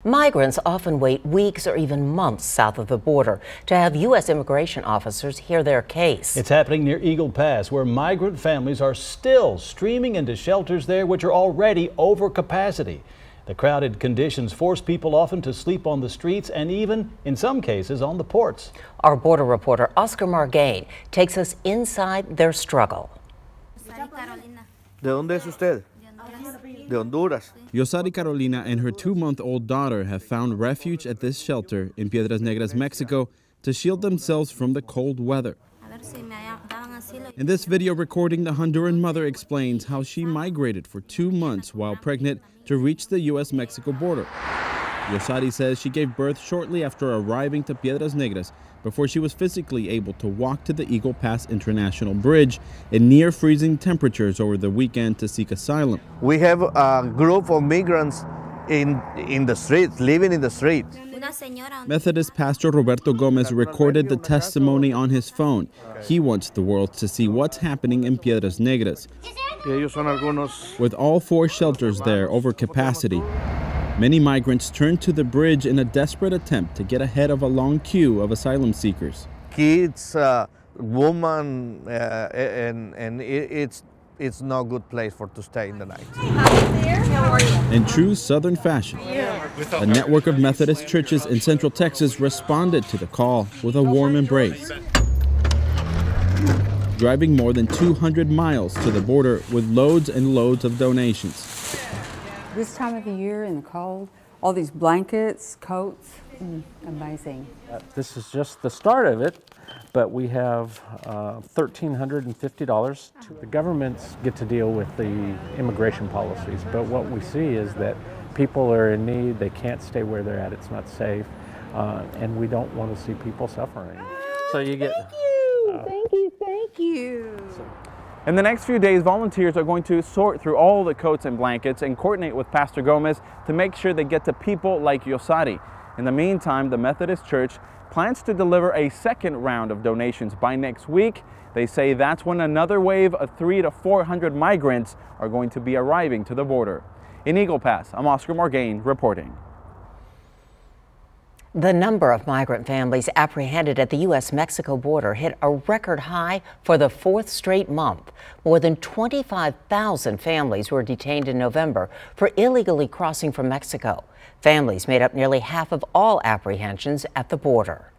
Migrants often wait weeks or even months south of the border to have U.S. immigration officers hear their case. It's happening near Eagle Pass, where migrant families are still streaming into shelters there, which are already over capacity. The crowded conditions force people often to sleep on the streets and even, in some cases, on the ports. Our border reporter, Oscar Margain, takes us inside their struggle. ¿De dónde es usted? De Honduras. Yosari Carolina and her 2-month-old daughter have found refuge at this shelter in Piedras Negras, Mexico, to shield themselves from the cold weather. In this video recording, the Honduran mother explains how she migrated for 2 months while pregnant to reach the U.S.-Mexico border. Yosari says she gave birth shortly after arriving to Piedras Negras before she was physically able to walk to the Eagle Pass International Bridge in near freezing temperatures over the weekend to seek asylum. We have a group of migrants in the streets, living in the street. Methodist Pastor Roberto Gomez recorded the testimony on his phone. He wants the world to see what's happening in Piedras Negras. With all 4 shelters there over capacity, many migrants turn to the bridge in a desperate attempt to get ahead of a long queue of asylum seekers. Kids, women, and it's not a good place to stay in the night. In true Southern fashion, a network of Methodist churches in Central Texas responded to the call with a warm embrace, driving more than 200 miles to the border with loads and loads of donations. This time of the year in the cold, all these blankets, coats, amazing. This is just the start of it, but we have $1,350. The governments get to deal with the immigration policies, but what we see is that people are in need, they can't stay where they're at, it's not safe, and we don't want to see people suffering. So you get... Thank you. In the next few days, volunteers are going to sort through all the coats and blankets and coordinate with Pastor Gomez to make sure they get to people like Yosari. In the meantime, the Methodist Church plans to deliver a second round of donations by next week. They say that's when another wave of 300 to 400 migrants are going to be arriving to the border. In Eagle Pass, I'm Oscar Margain reporting. The number of migrant families apprehended at the U.S.-Mexico border hit a record high for the 4th straight month. More than 25,000 families were detained in November for illegally crossing from Mexico. Families made up nearly half of all apprehensions at the border.